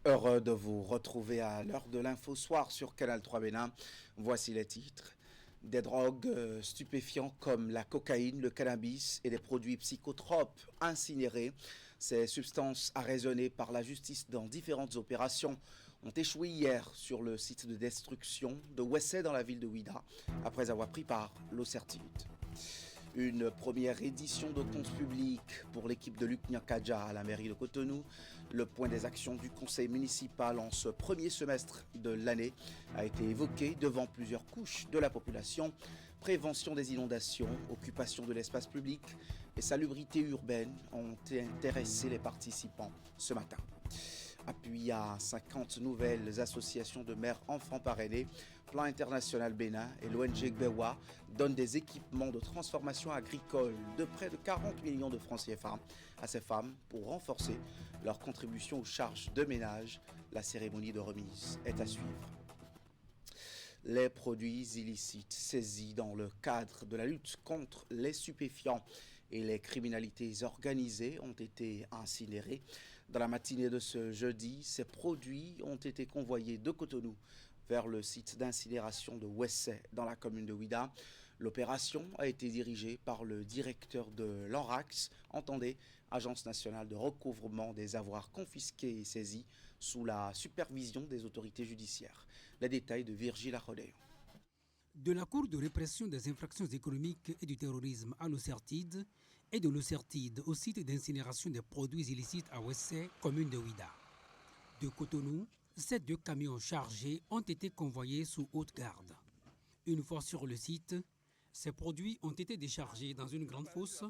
Heureux de vous retrouver à l'heure de l'info soir sur Canal 3 Bénin. Voici les titres. Des drogues stupéfiants comme la cocaïne, le cannabis et des produits psychotropes incinérés. Ces substances arraisonnées par la justice dans différentes opérations ont échoué hier sur le site de destruction de Wessé dans la ville de Ouidah après avoir pris part l'eau certitude. Une première édition de comptes publics pour l'équipe de Luc Nyakaja à la mairie de Cotonou. Le point des actions du conseil municipal en ce premier semestre de l'année a été évoqué devant plusieurs couches de la population. Prévention des inondations, occupation de l'espace public et salubrité urbaine ont intéressé les participants ce matin. Appui à 50 nouvelles associations de mères enfants parrainés, Plan International Bénin et l'ONG Gbewa donnent des équipements de transformation agricole de près de 40 millions de francs CFA à ces femmes pour renforcer leur contribution aux charges de ménage. La cérémonie de remise est à suivre. Les produits illicites saisis dans le cadre de la lutte contre les stupéfiants et les criminalités organisées ont été incinérés. Dans la matinée de ce jeudi, ces produits ont été convoyés de Cotonou vers le site d'incinération de Wessé dans la commune de Ouidah. L'opération a été dirigée par le directeur de l'ANRAX, entendez, Agence nationale de recouvrement des avoirs confisqués et saisis, sous la supervision des autorités judiciaires. Les détails de Virgile Arrodéon. De la Cour de répression des infractions économiques et du terrorisme à l'Ocertide et de l'Ocertide au site d'incinération des produits illicites à Wessé, commune de Ouidah. De Cotonou, ces 2 camions chargés ont été convoyés sous haute garde. Une fois sur le site, ces produits ont été déchargés dans une grande fosse,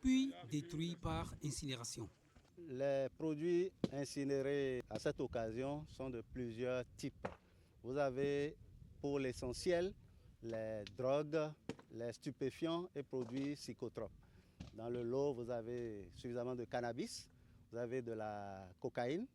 puis détruits par incinération. Les produits incinérés à cette occasion sont de plusieurs types. Vous avez pour l'essentiel les drogues, les stupéfiants et produits psychotropes. Dans le lot, vous avez suffisamment de cannabis, vous avez de la cocaïne.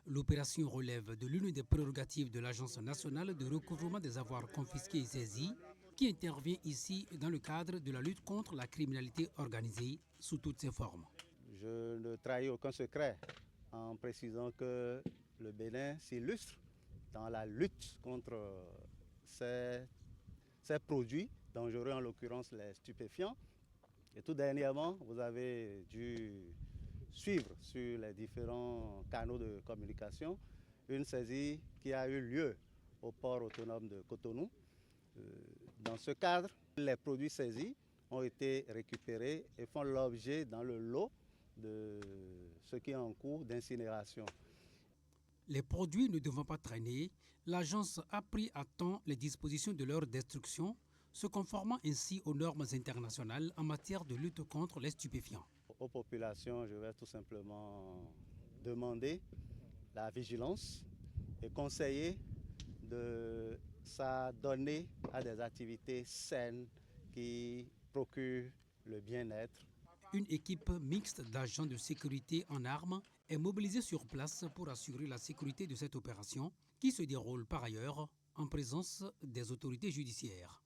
L'opération relève de l'une des prérogatives de l'Agence nationale de recouvrement des avoirs confisqués et saisis, qui intervient ici dans le cadre de la lutte contre la criminalité organisée sous toutes ses formes. Je ne trahis aucun secret en précisant que le Bénin s'illustre dans la lutte contre ces produits dangereux, en l'occurrence les stupéfiants. Et tout dernièrement, vous avez dû suivre sur les différents canaux de communication une saisie qui a eu lieu au port autonome de Cotonou. Dans ce cadre, les produits saisis ont été récupérés et font l'objet dans le lot de ce qui est en cours d'incinération. Les produits ne devant pas traîner, l'agence a pris à temps les dispositions de leur destruction, se conformant ainsi aux normes internationales en matière de lutte contre les stupéfiants. Aux populations, je vais tout simplement demander la vigilance et conseiller de s'adonner à des activités saines qui procurent le bien-être. Une équipe mixte d'agents de sécurité en armes est mobilisée sur place pour assurer la sécurité de cette opération qui se déroule par ailleurs en présence des autorités judiciaires.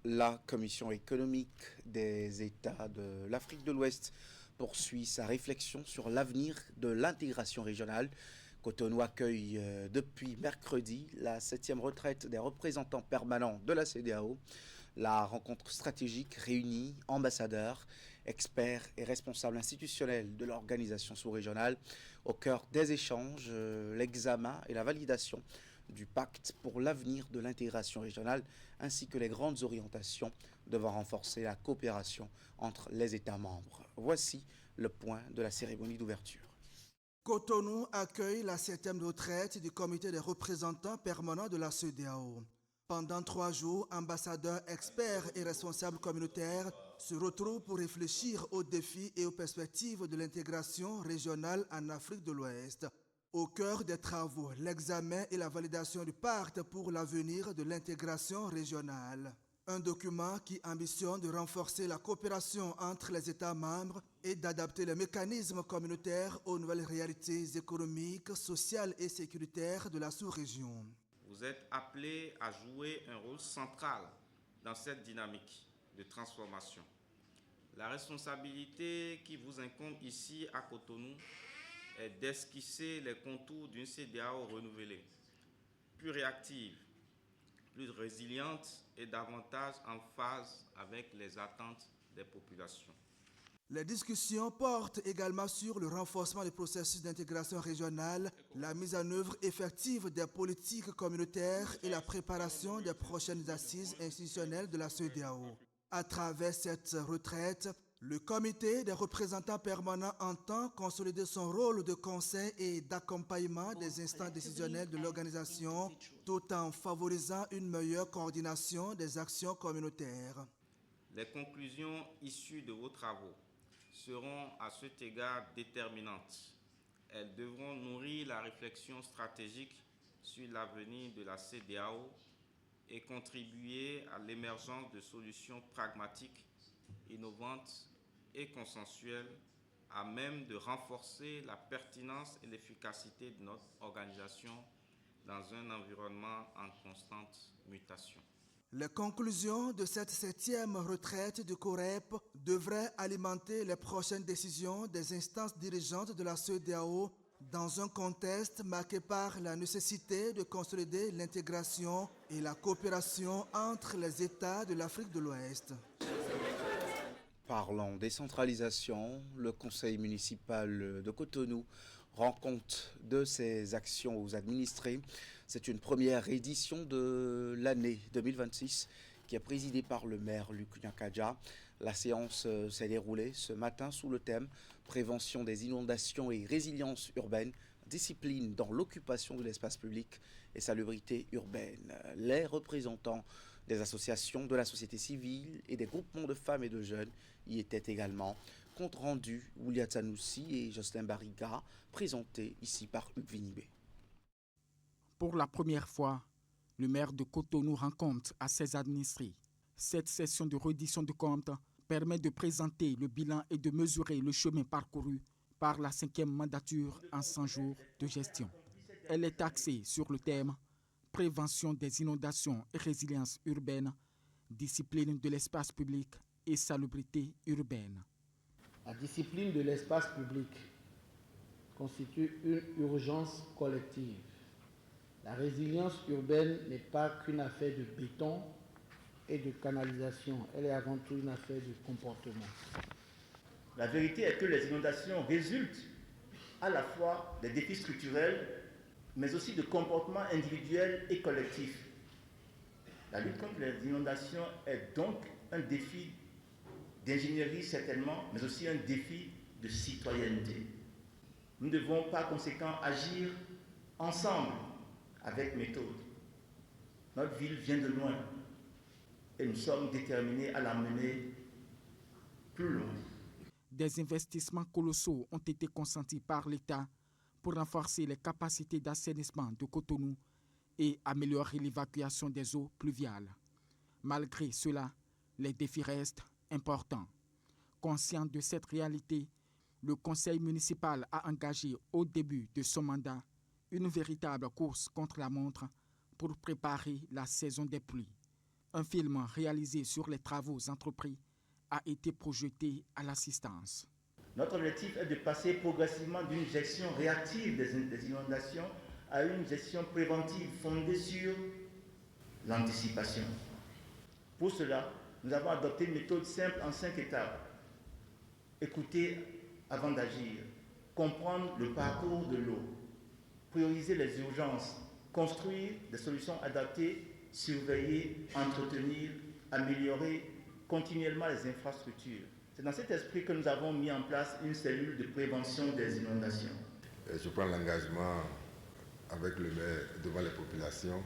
La Commission économique des États de l'Afrique de l'Ouest poursuit sa réflexion sur l'avenir de l'intégration régionale. Cotonou accueille depuis mercredi la 7e retraite des représentants permanents de la CEDEAO. La rencontre stratégique réunit ambassadeurs, experts et responsables institutionnels de l'organisation sous-régionale. Au cœur des échanges, l'examen et la validation du pacte pour l'avenir de l'intégration régionale ainsi que les grandes orientations devant renforcer la coopération entre les États membres. Voici le point de la cérémonie d'ouverture. Cotonou accueille la 7e retraite du comité des représentants permanents de la CEDEAO. Pendant 3 jours, ambassadeurs, experts et responsables communautaires se retrouvent pour réfléchir aux défis et aux perspectives de l'intégration régionale en Afrique de l'Ouest. Au cœur des travaux, l'examen et la validation du pacte pour l'avenir de l'intégration régionale. Un document qui ambitionne de renforcer la coopération entre les États membres et d'adapter les mécanismes communautaires aux nouvelles réalités économiques, sociales et sécuritaires de la sous-région. Vous êtes appelés à jouer un rôle central dans cette dynamique de transformation. La responsabilité qui vous incombe ici à Cotonou est d'esquisser les contours d'une CEDEAO renouvelée, plus réactive, plus résiliente et davantage en phase avec les attentes des populations. Les discussions portent également sur le renforcement des processus d'intégration régionale, la mise en œuvre effective des politiques communautaires et la préparation des prochaines assises institutionnelles de la CEDEAO. À travers cette retraite, le comité des représentants permanents entend consolider son rôle de conseil et d'accompagnement des instances décisionnelles de l'organisation, tout en favorisant une meilleure coordination des actions communautaires. Les conclusions issues de vos travaux seront à cet égard déterminantes. Elles devront nourrir la réflexion stratégique sur l'avenir de la CEDEAO et contribuer à l'émergence de solutions pragmatiques, innovantes et consensuelles à même de renforcer la pertinence et l'efficacité de notre organisation dans un environnement en constante mutation. Les conclusions de cette 7e retraite du COREP devraient alimenter les prochaines décisions des instances dirigeantes de la CEDEAO dans un contexte marqué par la nécessité de consolider l'intégration et la coopération entre les États de l'Afrique de l'Ouest. Parlons décentralisation, le conseil municipal de Cotonou rend compte de ses actions aux administrés. C'est une première édition de l'année 2026 qui est présidée par le maire Luc Nyakaja. La séance s'est déroulée ce matin sous le thème « Prévention des inondations et résilience urbaine, discipline dans l'occupation de l'espace public et salubrité urbaine ». Les représentants des associations de la société civile et des groupements de femmes et de jeunes y étaient également. Compte rendu, Oulia Tsanoussi et Jocelyn Barriga, présentés ici par Hugues Vinibé. Pour la première fois, le maire de Cotonou rend compte à ses administrés. Cette session de reddition de comptes permet de présenter le bilan et de mesurer le chemin parcouru par la 5e mandature en 100 jours de gestion. Elle est axée sur le thème « Prévention des inondations et résilience urbaine, discipline de l'espace public et salubrité urbaine ». La discipline de l'espace public constitue une urgence collective. La résilience urbaine n'est pas qu'une affaire de béton et de canalisation, elle est avant tout une affaire de comportement. La vérité est que les inondations résultent à la fois des défis structurels, mais aussi de comportements individuels et collectifs. La lutte contre les inondations est donc un défi d'ingénierie certainement, mais aussi un défi de citoyenneté. Nous devons par conséquent agir ensemble, avec méthode. Notre ville vient de loin et nous sommes déterminés à la mener plus loin. Des investissements colossaux ont été consentis par l'État pour renforcer les capacités d'assainissement de Cotonou et améliorer l'évacuation des eaux pluviales. Malgré cela, les défis restent importants. Conscient de cette réalité, le conseil municipal a engagé au début de son mandat une véritable course contre la montre pour préparer la saison des pluies. Un film réalisé sur les travaux entrepris a été projeté à l'assistance. Notre objectif est de passer progressivement d'une gestion réactive des inondations à une gestion préventive fondée sur l'anticipation. Pour cela, nous avons adopté une méthode simple en 5 étapes. Écouter avant d'agir, comprendre le parcours de l'eau, prioriser les urgences, construire des solutions adaptées, surveiller, entretenir, améliorer continuellement les infrastructures. C'est dans cet esprit que nous avons mis en place une cellule de prévention des inondations. Je prends l'engagement avec le maire devant les populations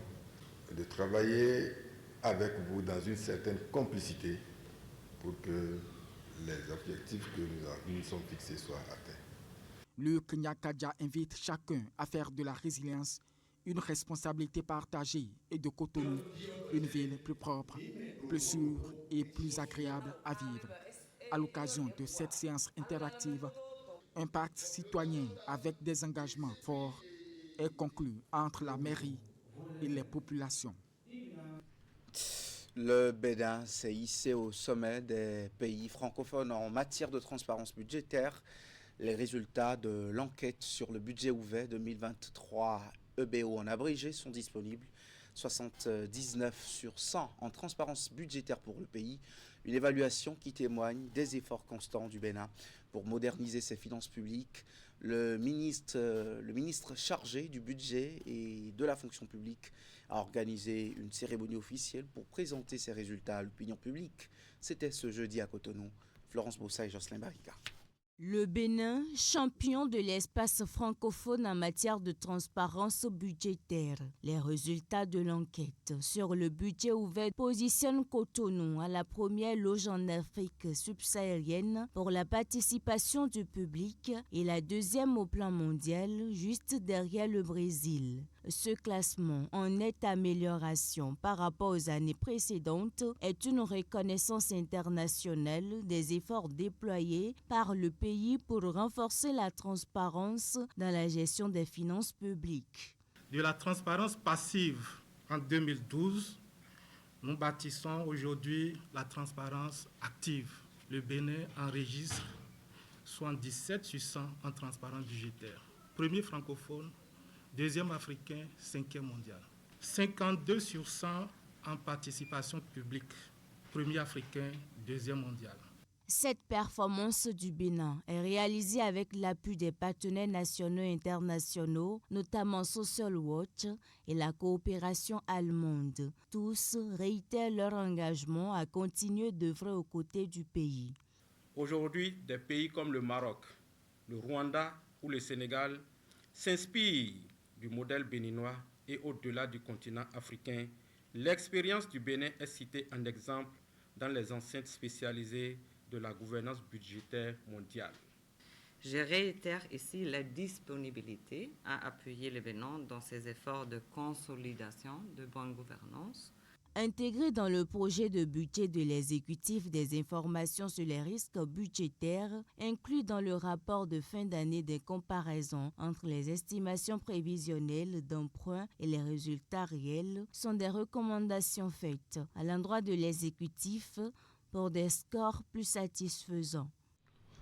de travailler avec vous dans une certaine complicité pour que les objectifs que nous sommes fixés soient atteints. Luc Nyakaja invite chacun à faire de la résilience une responsabilité partagée et de Cotonou une ville plus propre, plus sûre et plus agréable à vivre. À l'occasion de cette séance interactive, un pacte citoyen avec des engagements forts est conclu entre la mairie et les populations. Le Bénin s'est hissé au sommet des pays francophones en matière de transparence budgétaire. Les résultats de l'enquête sur le budget ouvert 2023 EBO en abrégé sont disponibles. 79 sur 100 en transparence budgétaire pour le pays. Une évaluation qui témoigne des efforts constants du Bénin pour moderniser ses finances publiques. Le ministre chargé du budget et de la fonction publique a organisé une cérémonie officielle pour présenter ses résultats à l'opinion publique. C'était ce jeudi à Cotonou. Florence Bossa et Jocelyn Barika. Le Bénin, champion de l'espace francophone en matière de transparence budgétaire. Les résultats de l'enquête sur le budget ouvert positionnent Cotonou à la première loge en Afrique subsaharienne pour la participation du public et la deuxième au plan mondial, juste derrière le Brésil. Ce classement, en nette amélioration par rapport aux années précédentes, est une reconnaissance internationale des efforts déployés par le pays pour renforcer la transparence dans la gestion des finances publiques. De la transparence passive en 2012, nous bâtissons aujourd'hui la transparence active. Le Bénin enregistre 77 sur 100 en transparence budgétaire. Premier francophone, deuxième africain, cinquième mondial. 52 sur 100 en participation publique. Premier africain, deuxième mondial. Cette performance du Bénin est réalisée avec l'appui des partenaires nationaux et internationaux, notamment Social Watch et la coopération allemande. Tous réitèrent leur engagement à continuer d'œuvrer aux côtés du pays. Aujourd'hui, des pays comme le Maroc, le Rwanda ou le Sénégal s'inspirent du modèle béninois et au-delà du continent africain. L'expérience du Bénin est citée en exemple dans les enceintes spécialisées de la gouvernance budgétaire mondiale. Je réitère ici la disponibilité à appuyer le Bénin dans ses efforts de consolidation de bonne gouvernance. Intégré dans le projet de budget de l'exécutif des informations sur les risques budgétaires, inclus dans le rapport de fin d'année des comparaisons entre les estimations prévisionnelles d'emprunt et les résultats réels, sont des recommandations faites à l'endroit de l'exécutif pour des scores plus satisfaisants.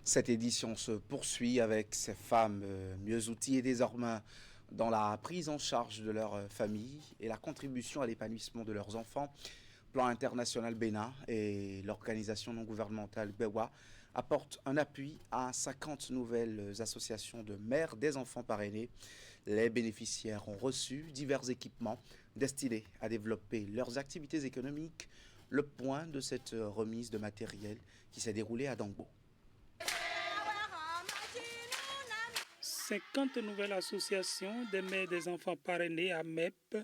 Cette édition se poursuit avec ces femmes mieux outillées désormais dans la prise en charge de leur famille et la contribution à l'épanouissement de leurs enfants. Plan international Bénin et l'organisation non gouvernementale BEWA apportent un appui à 50 nouvelles associations de mères des enfants parrainés. Les bénéficiaires ont reçu divers équipements destinés à développer leurs activités économiques. Le point de cette remise de matériel qui s'est déroulée à Dangbo. 50 nouvelles associations des mères des enfants parrainés à MEP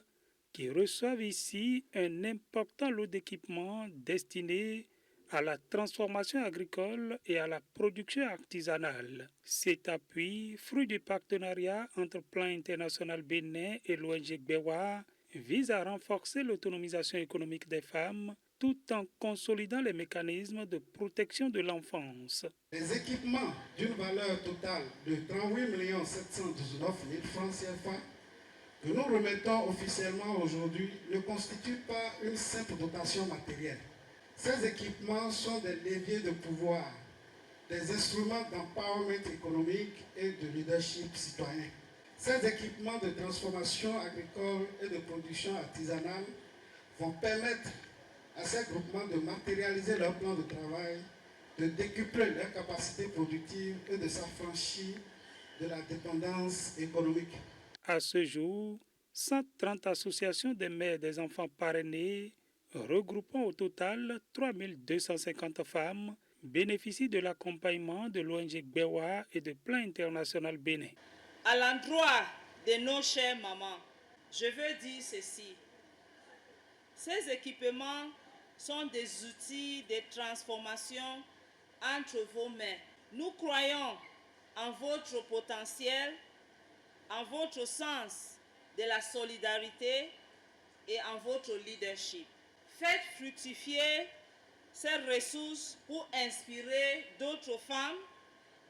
qui reçoivent ici un important lot d'équipements destinés à la transformation agricole et à la production artisanale. Cet appui, fruit du partenariat entre Plan International Bénin et l'ONG BEWA, vise à renforcer l'autonomisation économique des femmes tout en consolidant les mécanismes de protection de l'enfance. Les équipements d'une valeur totale de 38 719 000 francs CFA que nous remettons officiellement aujourd'hui ne constituent pas une simple dotation matérielle. Ces équipements sont des leviers de pouvoir, des instruments d'empowerment économique et de leadership citoyen. Ces équipements de transformation agricole et de production artisanale vont permettre à ces groupements de matérialiser leur plan de travail, de décupler leurs capacités productives et de s'affranchir de la dépendance économique. À ce jour, 130 associations des mères des enfants parrainés, regroupant au total 3250 femmes, bénéficient de l'accompagnement de l'ONG BEWA et de Plan International Bénin. À l'endroit de nos chères mamans, je veux dire ceci. Ces équipements sont des outils de transformation entre vos mains. Nous croyons en votre potentiel, en votre sens de la solidarité et en votre leadership. Faites fructifier ces ressources pour inspirer d'autres femmes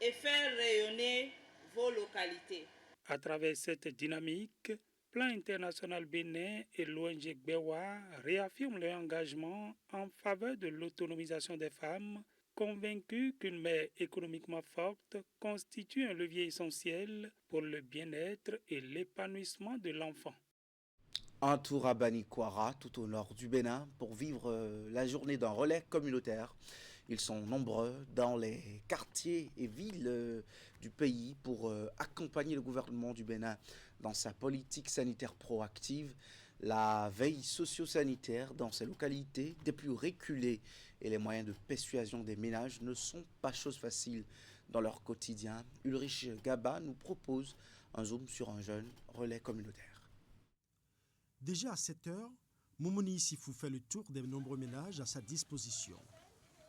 et faire rayonner vos localités. À travers cette dynamique, Plan International Bénin et l'ONG BEWA réaffirment leur engagement en faveur de l'autonomisation des femmes, convaincu qu'une mère économiquement forte constitue un levier essentiel pour le bien-être et l'épanouissement de l'enfant. Un tour à Banikwara, tout au nord du Bénin, pour vivre la journée d'un relais communautaire. Ils sont nombreux dans les quartiers et villes du pays pour accompagner le gouvernement du Bénin dans sa politique sanitaire proactive, la veille socio-sanitaire dans ces localités des plus reculées et les moyens de persuasion des ménages ne sont pas chose facile dans leur quotidien. Ulrich Gaba nous propose un zoom sur un jeune relais communautaire. Déjà à 7 heures, Momoni Issifou fait le tour des nombreux ménages à sa disposition.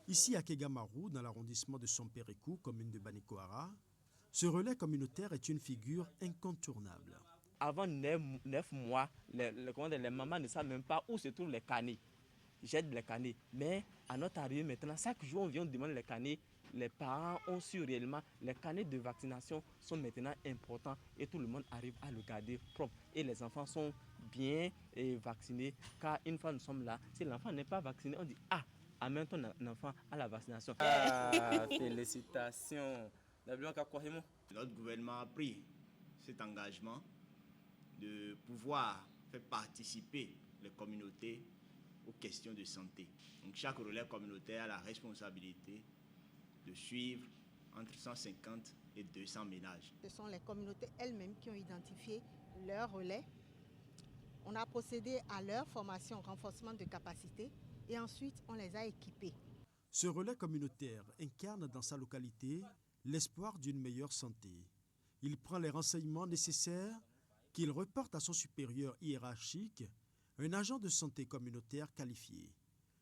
Ici à Kegamarou, dans l'arrondissement de Sompérékou, commune de Banikwara, ce relais communautaire est une figure incontournable. Avant 9 mois, les mamans ne savent même pas où se trouvent les canets. J'aide les canets. Mais à notre arrivée maintenant, chaque jour on vient demander les canets. Les parents ont su réellement, les canets de vaccination sont maintenant importants et tout le monde arrive à le garder propre. Et les enfants sont bien vaccinés, car une fois nous sommes là, si l'enfant n'est pas vacciné, on dit « Ah, amène ton enfant à la vaccination ». Félicitations. Notre gouvernement a pris cet engagement de pouvoir faire participer les communautés aux questions de santé. Donc chaque relais communautaire a la responsabilité de suivre entre 150 et 200 ménages. Ce sont les communautés elles-mêmes qui ont identifié leurs relais. On a procédé à leur formation, renforcement de capacité et ensuite on les a équipés. Ce relais communautaire incarne dans sa localité l'espoir d'une meilleure santé. Il prend les renseignements nécessaires qu'il reporte à son supérieur hiérarchique, un agent de santé communautaire qualifié.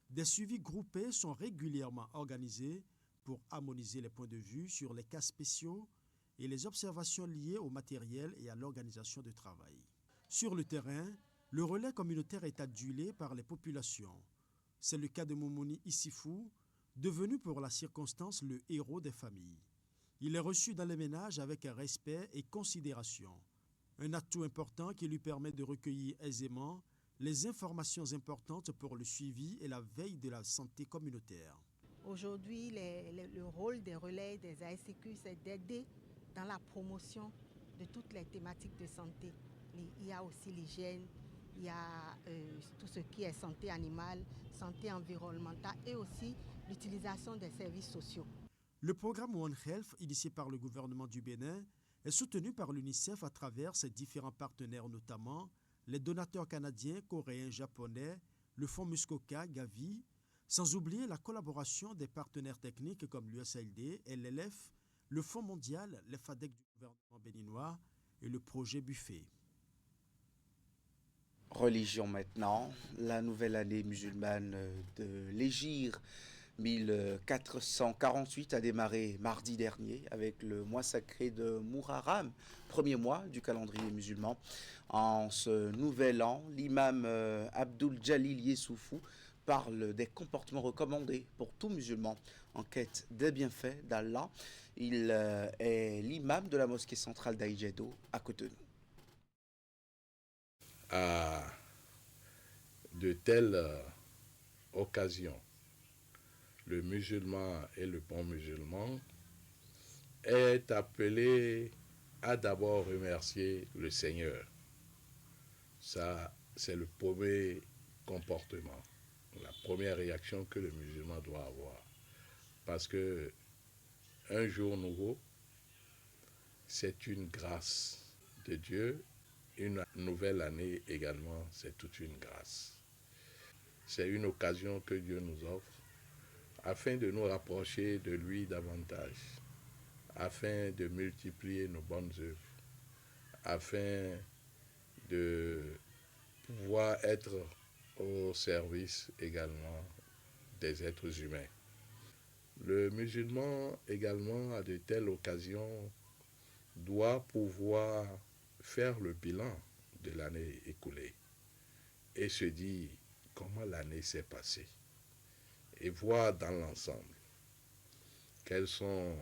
Des suivis groupés sont régulièrement organisés pour harmoniser les points de vue sur les cas spéciaux et les observations liées au matériel et à l'organisation de travail. Sur le terrain, le relais communautaire est adulé par les populations. C'est le cas de Momoni Issifou, devenu pour la circonstance le héros des familles. Il est reçu dans les ménages avec respect et considération. Un atout important qui lui permet de recueillir aisément les informations importantes pour le suivi et la veille de la santé communautaire. Aujourd'hui, le rôle des relais des ASCQ, c'est d'aider dans la promotion de toutes les thématiques de santé. Il y a aussi l'hygiène, il y a tout ce qui est santé animale, santé environnementale et aussi l'utilisation des services sociaux. Le programme One Health, initié par le gouvernement du Bénin, est soutenu par l'UNICEF à travers ses différents partenaires, notamment les donateurs canadiens, coréens, japonais, le fonds Muskoka, Gavi, sans oublier la collaboration des partenaires techniques comme l'USAID, LLF, le Fonds mondial, les FADEC du gouvernement béninois et le projet Buffet. Religion maintenant, la nouvelle année musulmane de l'Hégire 1448 a démarré mardi dernier avec le mois sacré de Muharram, premier mois du calendrier musulman. En ce nouvel an, l'imam Abdul Jalil Yessoufou parle des comportements recommandés pour tout musulman en quête des bienfaits d'Allah. Il est l'imam de la mosquée centrale d'Aïdjedo à Cotonou. À de telles occasions, le musulman et le bon musulman est appelé à d'abord remercier le Seigneur. Ça, c'est le premier comportement, la première réaction que le musulman doit avoir. Parce que un jour nouveau, c'est une grâce de Dieu. Une nouvelle année également, c'est toute une grâce. C'est une occasion que Dieu nous offre afin de nous rapprocher de lui davantage, afin de multiplier nos bonnes œuvres, afin de pouvoir être au service également des êtres humains. Le musulman également, à de telles occasions, doit pouvoir faire le bilan de l'année écoulée et se dire comment l'année s'est passée et voir dans l'ensemble quels sont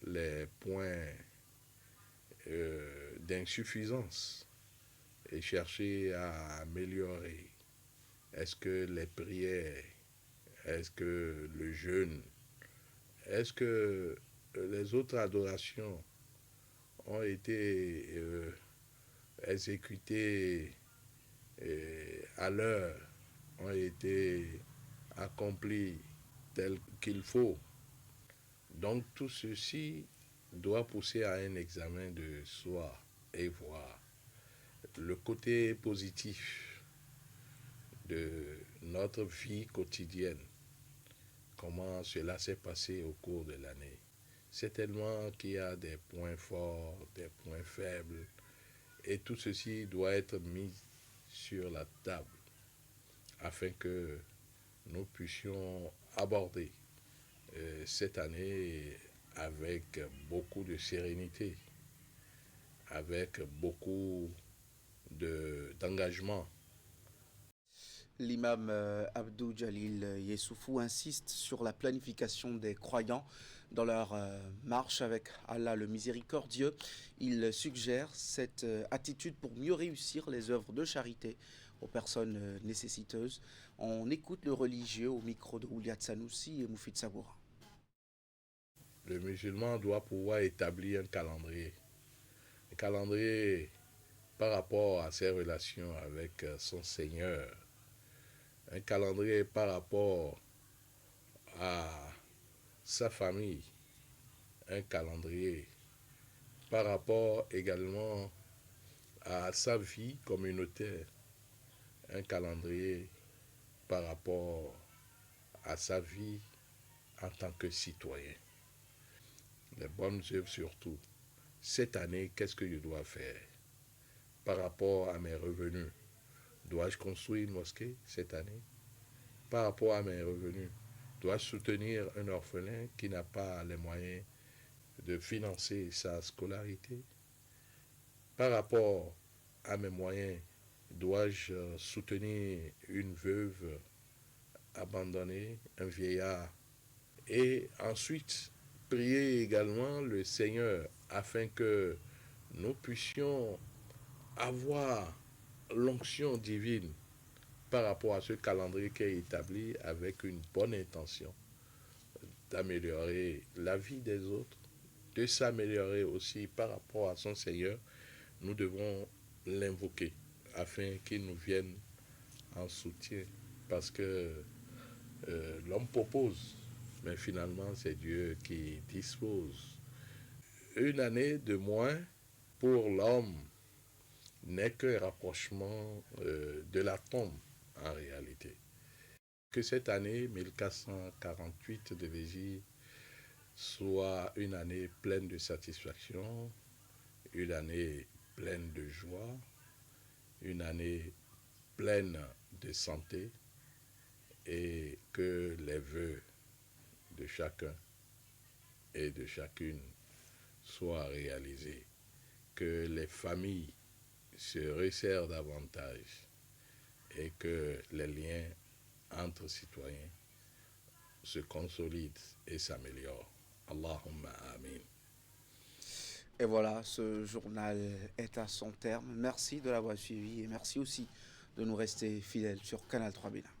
les points d'insuffisance et chercher à améliorer. Est-ce que les prières, est-ce que le jeûne est-ce que les autres adorations ont été exécutées à l'heure, ont été accomplies tel qu'il faut? Donc tout ceci doit pousser à un examen de soi et voir le côté positif de notre vie quotidienne, comment cela s'est passé au cours de l'année. C'est tellement qu'il y a des points forts, des points faibles, et tout ceci doit être mis sur la table afin que nous puissions aborder cette année avec beaucoup de sérénité, avec beaucoup d'engagement. L'imam Abdou Jalil Yessoufou insiste sur la planification des croyants dans leur marche avec Allah le Miséricordieux. Il suggère cette attitude pour mieux réussir les œuvres de charité aux personnes nécessiteuses. On écoute le religieux au micro de Ouliat Sanoussi et Moufid Saboura. Le musulman doit pouvoir établir un calendrier par rapport à ses relations avec son Seigneur, un calendrier par rapport à sa famille, un calendrier par rapport également à sa vie communautaire, un calendrier par rapport à sa vie en tant que citoyen. Les bonnes œuvres surtout. Cette année, qu'est-ce que je dois faire par rapport à mes revenus? Dois-je construire une mosquée cette année? Par rapport à mes revenus, dois-je soutenir un orphelin qui n'a pas les moyens de financer sa scolarité? Par rapport à mes moyens, dois-je soutenir une veuve abandonnée, un vieillard? Et ensuite, prier également le Seigneur afin que nous puissions avoir l'onction divine par rapport à ce calendrier qui est établi avec une bonne intention d'améliorer la vie des autres, de s'améliorer aussi par rapport à son Seigneur. Nous devons l'invoquer afin qu'il nous vienne en soutien, parce que l'homme propose, mais finalement c'est Dieu qui dispose. Une année de moins pour l'homme n'est qu'un rapprochement de la tombe en réalité. Que cette année 1448 de l'Hégire soit une année pleine de satisfaction, une année pleine de joie, une année pleine de santé, et que les vœux de chacun et de chacune soient réalisés, que les familles se resserrent davantage et que les liens entre citoyens se consolident et s'améliorent. Allahumma amin. Et voilà, ce journal est à son terme. Merci de l'avoir suivi et merci aussi de nous rester fidèles sur Canal 3 Bénin.